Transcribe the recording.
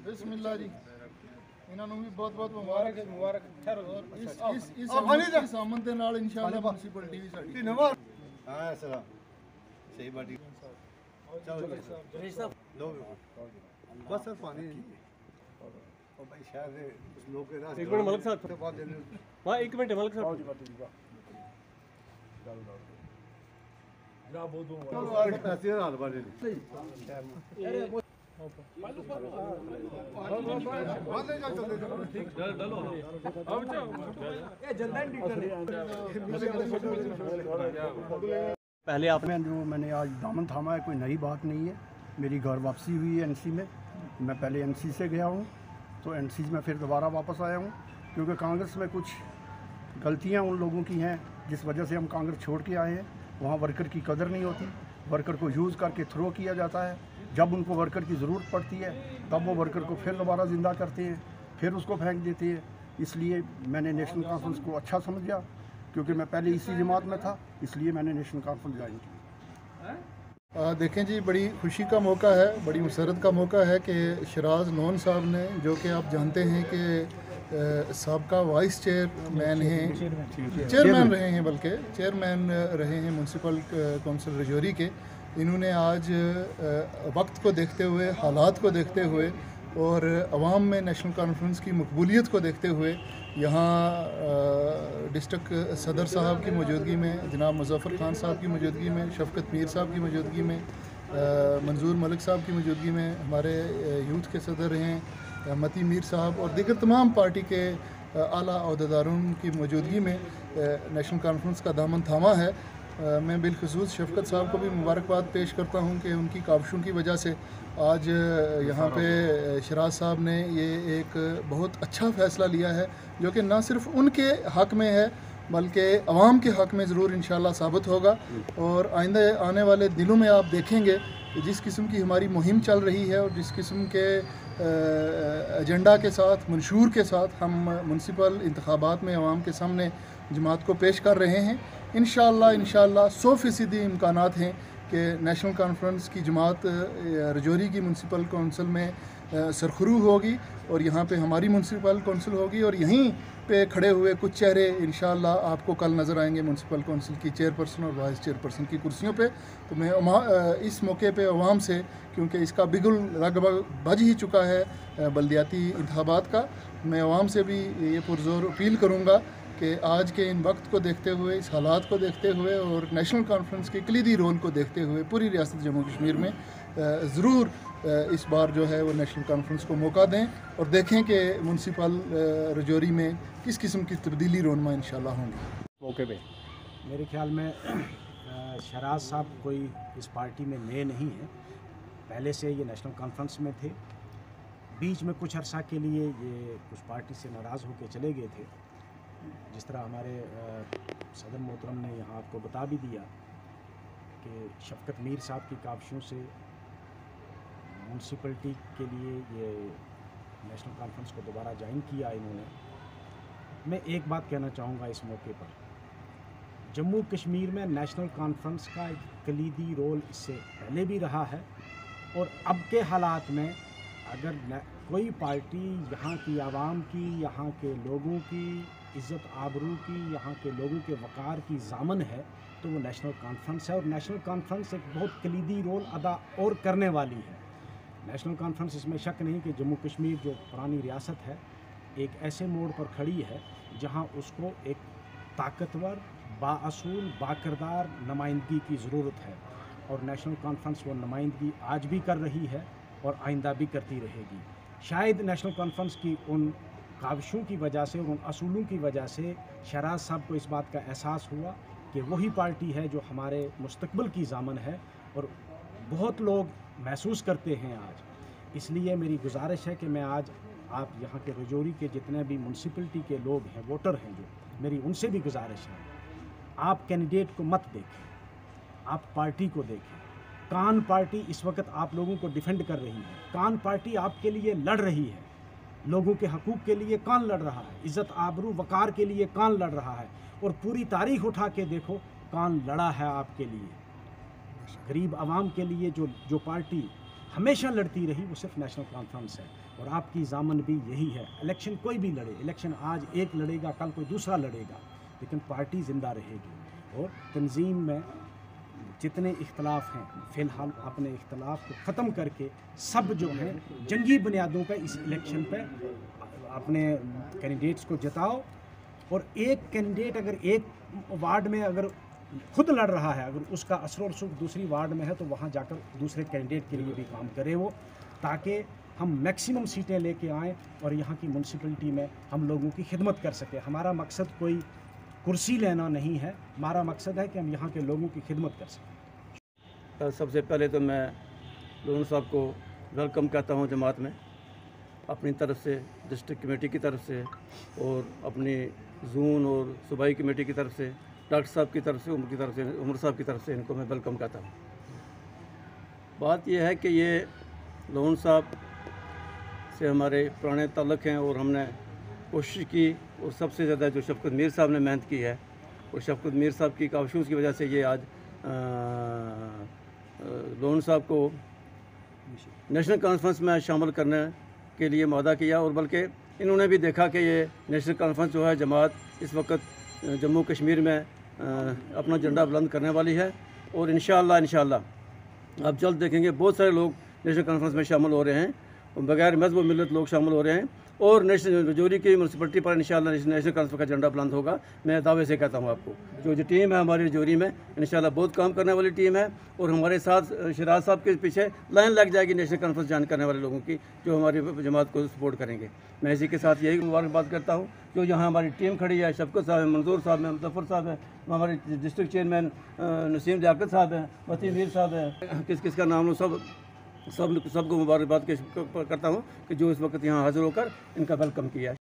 बिस्मिल्लाह जी, इन्होंने भी बहुत बहुत मुबारक है। मुबारक और इस आमद के नाल इंशाअल्लाह म्युनिसिपलिटी भी साडी हां सलाम सही बात है। चलो लो बस सर पानी और भाई शायद उस लोग के रास्ते 1 मिनट मलिक साहब, हां 1 मिनट मलिक साहब जनाब बहुत पैसे हाल बारे पहले आपने जो मैंने आज दामन थामा है कोई नई बात नहीं है। मेरी घर वापसी हुई है एनसी में। मैं पहले एनसी से गया हूँ तो एनसी में फिर दोबारा वापस आया हूँ क्योंकि कांग्रेस में कुछ गलतियाँ उन लोगों की हैं जिस वजह से हम कांग्रेस छोड़ के आए हैं। वहाँ वर्कर की कदर नहीं होती, वर्कर को यूज़ करके थ्रो किया जाता है। जब उनको वर्कर की ज़रूरत पड़ती है तब वो वर्कर को फिर दोबारा ज़िंदा करते हैं, फिर उसको फेंक देते हैं। इसलिए मैंने नेशनल कॉन्फ्रेंस को अच्छा समझा क्योंकि मैं पहले इसी जमात में था, इसलिए मैंने नेशनल कॉन्फ्रेंस ज्वाइन की। देखें जी, बड़ी खुशी का मौका है, बड़ी मसरत का मौका है कि शराज लोन साहब ने, जो कि आप जानते हैं कि साबका वाइस चेयरमैन हैं, चेयरमैन रहे हैं, बल्कि चेयरमैन रहे हैं म्यूनसिपल कौंसिल रजौरी के। इन्होंने आज वक्त को देखते हुए, हालात को देखते हुए और अवाम में नेशनल कॉन्फ्रेंस की मकबूलियत को देखते हुए यहाँ डिस्ट्रिक्ट सदर साहब की मौजूदगी में, जनाब मुज़फ़्फ़र खान साहब की मौजूदगी में, शफ़क़त मीर साहब की मौजूदगी में, मंजूर मलिक साहब की मौजूदगी में, हमारे यूथ के सदर हैं मती मीर साहब और दीगर तमाम पार्टी के आला अहदेदारों की मौजूदगी में नेशनल कॉन्फ्रेंस का दामन थामा है। मैं बिलखुसूस शफ़क़त साहब को भी मुबारकबाद पेश करता हूँ कि उनकी काविशों की वजह से आज यहाँ पे शराज साहब ने ये एक बहुत अच्छा फ़ैसला लिया है जो कि ना सिर्फ उनके हक़ में है बल्कि अवाम के हक़ में ज़रूर इंशाअल्लाह साबित होगा। और आइंदा आने वाले दिनों में आप देखेंगे कि जिस किस्म की हमारी मुहिम चल रही है और जिस किस्म के एजेंडा के साथ, मंशूर के साथ हम म्युनिसिपल इंतखाबात में अवाम के सामने जमात को पेश कर रहे हैं, इंशाअल्लाह 100% इम्कानात हैं कि नेशनल कॉन्फ्रेंस की जमात रजौरी की म्यूनसिपल कौंसिल में सरखरू होगी और यहाँ पे हमारी म्यूनसिपल कौंसिल होगी और यहीं पे खड़े हुए कुछ चेहरे इंशाअल्लाह आपको कल नज़र आएंगे म्यूनसिपल कौंसिल की चेयरपर्सन और वाइस चेयरपर्सन की कुर्सियों पे। तो मैं इस मौके पे अवाम से, क्योंकि इसका बिगुल लगभग बज ही चुका है बल्दियाती इंतखाबात का, मैं अवाम से भी ये पुरजोर अपील करूँगा कि आज के इन वक्त को देखते हुए, इस हालात को देखते हुए और नेशनल कॉन्फ्रेंस के कलीदी रोल को देखते हुए पूरी रियासत जम्मू कश्मीर में ज़रूर इस बार जो है वो नेशनल कॉन्फ्रेंस को मौका दें और देखें कि म्यूनसिपल रजौरी में किस किस्म की तब्दीली रोनमा इंशाअल्लाह होंगी। मौके पे मेरे ख्याल में शराज साहब कोई इस पार्टी में नए नहीं हैं, पहले से ये नेशनल कॉन्फ्रेंस में थे। बीच में कुछ अरसा के लिए ये कुछ पार्टी से नाराज़ होकर चले गए थे। जिस तरह हमारे सदर मोहतरम ने यहाँ आपको बता भी दिया कि शफ़क़त मीर साहब की काविशों से म्यूनसिपलिटी के लिए ये नेशनल कॉन्फ्रेंस को दोबारा ज्वाइन किया इन्होंने। मैं एक बात कहना चाहूँगा इस मौके पर, जम्मू कश्मीर में नेशनल कॉन्फ्रेंस का एक कलीदी रोल इससे पहले भी रहा है और अब के हालात में अगर कोई पार्टी यहाँ की आवाम की, यहाँ के लोगों की इज़्ज़त आबरू की, यहाँ के लोगों के वक़ार की ज़ामन है तो वो नेशनल कॉन्फ्रेंस है। और नेशनल कॉन्फ्रेंस एक बहुत कलीदी रोल अदा और करने वाली है। नेशनल कॉन्फ्रेंस, इसमें शक नहीं कि जम्मू कश्मीर जो पुरानी रियासत है एक ऐसे मोड़ पर खड़ी है जहाँ उसको एक ताकतवर, बाअसूल, बाकिरदार नुमाइंदगी की ज़रूरत है और नेशनल कॉन्फ्रेंस वो नुमाइंदगी आज भी कर रही है और आइंदा भी करती रहेगी। शायद नेशनल कॉन्फ्रेंस की उन काविशों की वजह से और उन असूलों की वजह से शराज साहब को इस बात का एहसास हुआ कि वही पार्टी है जो हमारे मुस्तकबिल की ज़ामन है और बहुत लोग महसूस करते हैं आज। इसलिए मेरी गुजारिश है कि मैं आज आप यहाँ के रजौरी के जितने भी म्यूनसिपलिटी के लोग हैं, वोटर हैं जो, मेरी उनसे भी गुजारिश है, आप कैंडिडेट को मत देखें, आप पार्टी को देखें। कान पार्टी इस वक्त आप लोगों को डिफेंड कर रही है, कान पार्टी आपके लिए लड़ रही है, लोगों के हकूक़ के लिए कान लड़ रहा है, इज़्ज़त आबरू वक़ार के लिए कान लड़ रहा है और पूरी तारीख़ उठा के देखो कान लड़ा है आपके लिए। गरीब आवाम के लिए जो पार्टी हमेशा लड़ती रही वो सिर्फ नेशनल कॉन्फ्रेंस है। और आपकी जामन भी यही है, इलेक्शन कोई भी लड़े, इलेक्शन आज एक लड़ेगा, कल कोई दूसरा लड़ेगा, लेकिन पार्टी ज़िंदा रहेगी। और तंजीम में जितने इख्तलाफ हैं, फ़िलहाल अपने इख्तलाफ को ख़त्म करके सब जो हैं जंगी बुनियादों पर इस इलेक्शन पे अपने कैंडिडेट्स को जिताओ। और एक कैंडिडेट अगर एक वार्ड में अगर खुद लड़ रहा है, अगर उसका असर और सुख दूसरी वार्ड में है, तो वहाँ जाकर दूसरे कैंडिडेट के लिए भी काम करे वो, ताकि हम मैक्सिमम सीटें लेके आएँ और यहाँ की म्यूनसिपलिटी में हम लोगों की खिदमत कर सकें। हमारा मकसद कोई कुर्सी लेना नहीं है, हमारा मकसद है कि हम यहाँ के लोगों की खिदमत कर सकें। सबसे पहले तो मैं लोन साहब को वेलकम कहता हूँ जमात में, अपनी तरफ से, डिस्ट्रिक्ट कमेटी की तरफ से और अपनी जोन और सूबाई कमेटी की तरफ से, डॉक्टर साहब की तरफ से, उमर साहब की तरफ से इनको मैं वेलकम कहता हूँ। बात यह है कि ये लोन साहब से हमारे पुराने ताल्लुक़ हैं और हमने कोशिश की, और सबसे ज़्यादा जो शफकत मीर साहब ने मेहनत की है, और शफकत मीर साहब की काविशों की वजह से ये आज लोन साहब को नेशनल कॉन्फ्रेंस में शामिल करने के लिए मादा किया। और बल्कि इन्होंने भी देखा कि ये नेशनल कॉन्फ्रेंस जो है जमात इस वक्त जम्मू कश्मीर में अपना झंडा बुलंद करने वाली है। और इंशाअल्लाह आप जल्द देखेंगे बहुत सारे लोग नेशनल कॉन्फ्रेंस में शामिल हो रहे हैं, बगैर मज़हब व मिलत लोग शामिल हो रहे हैं, और नेशनल रजौरी की म्यूनसिपलिटी पर इंशाअल्लाह नेशनल कॉन्फ्रेंस का झंडा बुलंद होगा। मैं दावे से कहता हूँ आपको, जो टीम है हमारी रजौरी में इंशाअल्लाह बहुत काम करने वाली टीम है, और हमारे साथ शिराज साहब के पीछे लाइन लग जाएगी नेशनल कॉन्फ्रेंस ज्वाइन करने वाले लोगों की, जो हमारी जमात को सपोर्ट करेंगे। मैं इसी के साथ यही मुबारकबाद करता हूँ जो यहाँ हमारी टीम खड़ी है, शफकत साहब है, मंजूर साहब है, मुजफ्फर साहब है, हमारे डिस्ट्रिक्ट चेयरमैन नसीम लियाकत साहब हैं, मती मीर साहब है, किस का नाम लो, सबको मुबारकबाद करता हूँ कि जो इस वक्त यहाँ हाज़िर होकर इनका वेलकम किया है।